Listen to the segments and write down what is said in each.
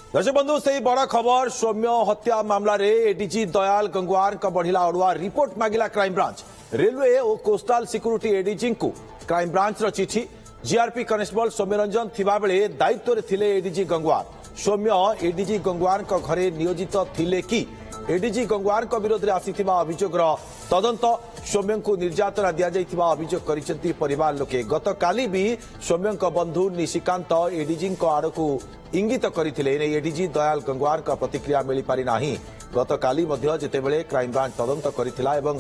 दर्शक बंधु से बड़ खबर सौम्य हत्या मामला रे एडीजी दयाल गंगवार का बढ़िला अड़ुआ रिपोर्ट मांगिला क्राइम ब्रांच। रेलवे और कोस्टाल सिक्यूरीटी एडीजी को क्राइम ब्रांच रो चिठी। जीआरपी कनेस्टेबल सौम्य रंजन थिबा बेले दायित्व रे थिले एडीजी गंगवार। सौम्य एडीजी गंगवार का घरे नियोजित थिले कि एडीजी गंगवार का विरोध रे आसीथिबा अभियोगर तदंत। सौम्य को निर्यातना दिया जाइथिबा अभियोग करिसेंती परिवार लोके। गत काली भी सौम्य बंधु निशिकांत एडीजी आड़कू इंगित करथिले। एडीजी दयाल गंगवार का प्रतिक्रिया मिल पारि नाही। गत काली मध्य जेतेबेले क्राइम ब्रांच तदंत करथिला एवं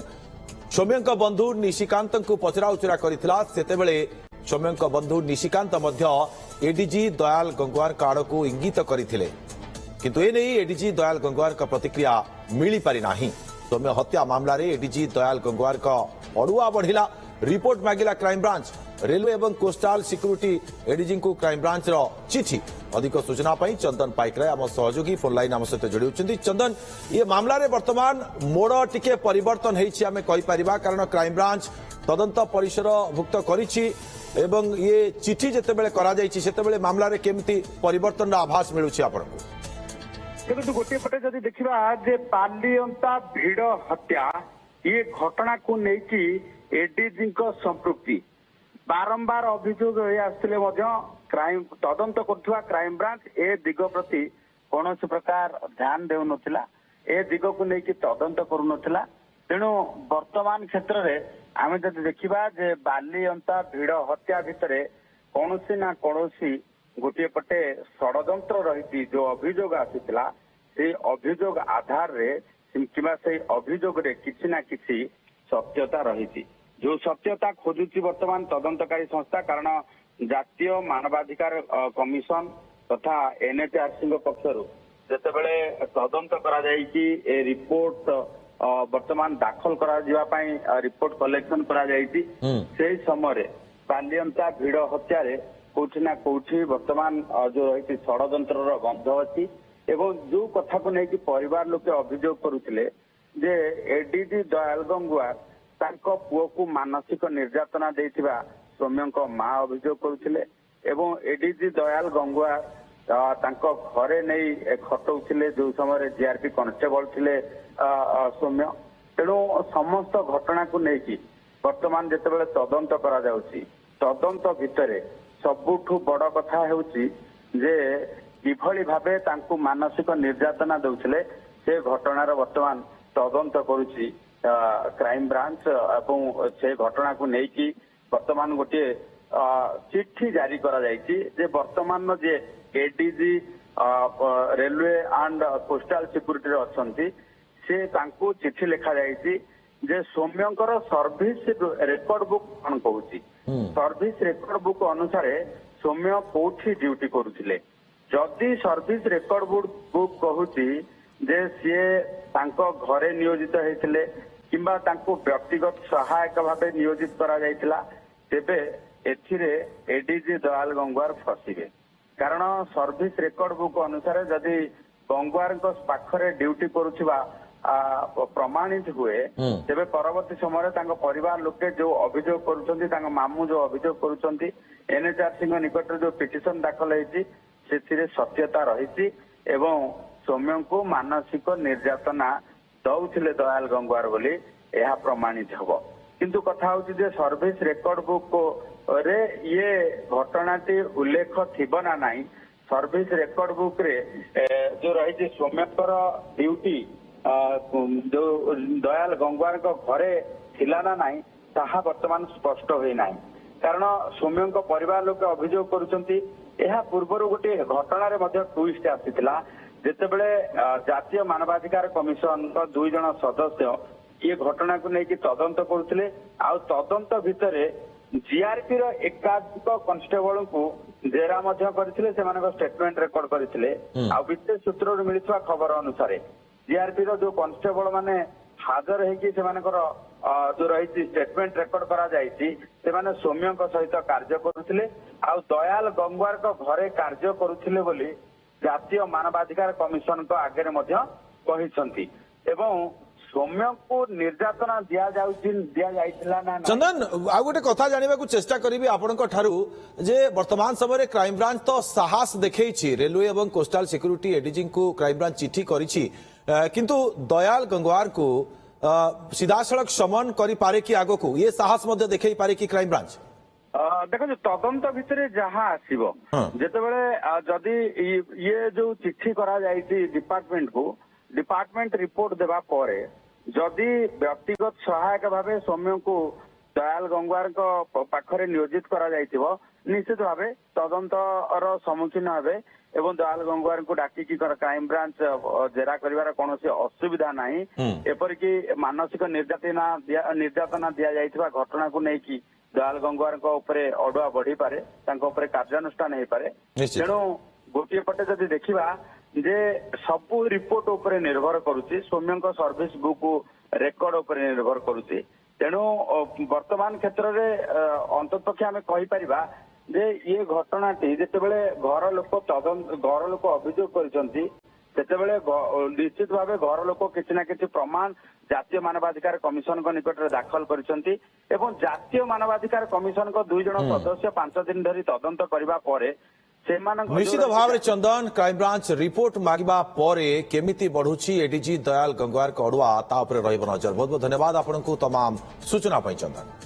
सौम्य बंधु निशिकांत को पचरा उचरा करथिला सेतेबेले सौम्य बंधु निशिकांत मध्य एडीजी दयाल गंगवार का आड़कू इंगित करथिले, किंतु ए नहीं एडीजी दयाल गंगवार का प्रतिक्रिया मिल पारि नाही। सौम्य हत्या मामला रे एडीजी दयाल गंगवार का अड़ुआ बढ़िला रिपोर्ट मांगिला क्राइम ब्रांच। रेलवे एवं कोस्टाल सिक्यूरीटी एडीजी को क्राइम ब्रांच रो चिठी। अधिक सूचना पाई चंदन पाइकराय आम सहयोगी फोन लाइन आम सहित जोड़ी होती। चंदन, ये मामला रे वर्तमान मोड़ टिके परिवर्तन होईछि आमे कहि परिबा, कारण क्राइम ब्रांच तदंत परिसर भुक्त करिछि एवं ये चिठी जेतेबेले करा जाइछि सेतेबेले मामला रे केमती परिवर्तन आभास मिलुछि आपनको? देखो गोटे पटे जदि देखा जे पालियंता भिड़ हत्या ये घटना को लेकिन एडीजी संपृक्ति बारंबार अभियोग आसुले क्राइम तदंत करुवा क्राइम ब्रांच ए दिग प्रति कौन प्रकार ध्यान देउ नथिला, ए दिग को लेकिन तदंत करू नथिला। तेणु वर्तमान क्षेत्र में आम जब देखा जे बालियंता भिड़ हत्या भितर कौन ना कौन गोटे पटे षडयंत्र रही जो अभियोग आसीथिला से अभियोग आधार रे किंबा से अभियोग रे किछि ना किछि सत्यता रही जो सत्यता खोजुची वर्तमान तदंतकारी संस्था। कारण जातीय मानवाधिकार कमिशन तथा एनएचआरसी पक्षर जेतेबेले तदंत करा जायछि ए रिपोर्ट वर्तमान दाखल करा जिवा पई रिपोर्ट कलेक्शन करा जायछि से समय बालियंता भिड़ हत्या रे कोठी ना कोठी वर्तमान जो रही षडयंत्र गंध अच्छी एवं जो कथा को लेकिन परिवार लोके अभियोग करुले जे एडीजी दयाल गंगवार तांको पुओ को मानसिक निर्यातना देथिबा सौम्य मां अभियोग करुले एवं एडीजी दयाल गंगवार तांको घरे नहीं खटौथिले जो समय जीआरपी कनेस्टेबल थिले सौम्य। तेणु समस्त घटना को लेकिन वर्तमान जेतेबेले तदंत करा जाउछि तदंत भितरे सबुठु बड़ कथा हेउछि जे किभଳି भाबे तांकु मानसिक निर्यातना दउथिले से घटनार वर्तमान तदंत करुछि क्राइम ब्रांच एवं से घटना को लेकिन वर्तमान गोटे चिट्ठी जारी करा जायछि जे वर्तमान जे ADG railway and coastal security रे अछंती से तांकु चिट्ठी लिखा जायछि जे सौम्यंकर सर्विस रेकॉर्ड बुक कौन कहूँ सर्विस रेकॉर्ड बुक अनुसार सौम्य कोठी ड्यूटी करुले। जदि सर्विस रेकॉर्ड बुक कहूँ जे सी तांको घरे नियोजित होते किंबा तांको व्यक्तिगत सहायक भावे नियोजित करा जायतिला तेबे एथिरे एडीजी दयाल गंगवार फसिबे। कारण सर्विस रेकॉर्ड बुक अनुसार जदि गंगवार पाखरे ड्यूटी करुवा प्रमाणित हुए तेबे परवर्ती समय परिवार लोके जो अभियोग करुछंती तांको मामू जो अभियोग करुछंती एनएचआरसी निकट जो पिटिशन दाखल होईची सेथिरे सत्यता रही एवं सौम्य को मानसिक निर्यातना दउथिले दयाल गंगवार बोली यह प्रमाणित हबो। किंतु कथा होची जे सर्विस रेकॉर्ड बुक रे ये घटनाटी उल्लेख थिबो ना नाही। सर्विस रेकॉर्ड बुक रे जो रही सौम्यकर ड्यूटी जो दयाल गंगवार घरे थिला ना नाही ताहा वर्तमान स्पष्ट होई नाही। कारण सौम्य परिवार लोक अभियोग करुछंती यह पूर्वर गोटे घटना रे मध्य ट्विस्ट आसीथिला जेतेबेले जातीय मानवाधिकार कमिशन दुई जन सदस्य ये घटना को लेकिन तदंत करुले आ तदंत भितर जीआरपी रो एकाधिक कनेस्टेबल को जेरा मध्य करथिले सेमानक स्टेटमेंट रेकॉर्ड करथिले आ विशेष सूत्र मिलुवा खबर अनुसार जीआरपी रो जो कनेस्टेबल माने हाजर है जो रही स्टेटमेंट रेकॉर्ड करा जायछि सेमाने सौम्य सहित कार्य करुथिले आ दयाल गंगवार घरे कार्य करुथिले बोली जातीय मानवाधिकार कमिशन आगे मध्य कहिसंती एवं सौम्य को निर्यातना दिया जाइथिला ना नाही? चंदन आ गोटे कथा जानिबा को चेष्टा करिबी आपनक ठारू जे वर्तमान समय क्राइम ब्रांच तो साहस देखैछि रेलवे एवं कोस्टल सिक्यूरिटी एडीजी को क्राइम ब्रांच चिट्ठी करिछि किंतु दयाल गंगवार को सीधा सड़क समन करि पारे कि आगो को ये साहस मध्य देखै पारे कि क्राइम ब्रांच देखो तदंत भितर जहाँ आसीबो जेतेबेले जदि ये जो चिट्ठी करा जाइछि डिपार्टमेंट को डिपार्टमेंट रिपोर्ट देबा परे जदि व्यक्तिगत सहायक भावे सौम्य को दयाल गंगवार पाखरे नियोजित करा जाइथिबो निश्चित भावे तदंत सम्मुखीन हेबे एवं दयाल गंगवार को डाकिकी क्राइम ब्रांच जेरा करिवार कोनोसी असुविधा नाही एपरिकी मानसिक निर्यातना दिया जाइथिबा घटना को नै कि दयाल गंगवार उपरे अडुआ बढ़ी पारे तांको उपरे कार्यानुष्ठान हेई पारे तेणु गोटे पटे जदि देखिबा जे सबु रिपोर्ट उपरे निर्भर करुछि सौम्य सर्विस बुक रेकर्ड उपरे निर्भर करुछि तेणु वर्तमान क्षेत्र में अंततपक्षे आम कहीपर जे ये घटनाटी जितेबाला घर लोक अभियोग करछंती सेतेबेले निश्चित भाव घर लोक किसी ना किसी प्रमाण जातीय मानवाधिकार कमिशन को निकट में दाखल करछंती एवं जातीय मानवाधिकार कमिशन को 2 जन सदस्य 5 दिन धरी तदंत करबा परे निश्चित भाव में चंदन क्राइम ब्रांच रिपोर्ट मागिबा परे केमिति बढ़ुछि एडीजी दयाल गंगवार को अडुआ ता उपरे रहइब नजर बहुत बहुत धन्यवाद आपनकु तमाम सूचना पई चंदन।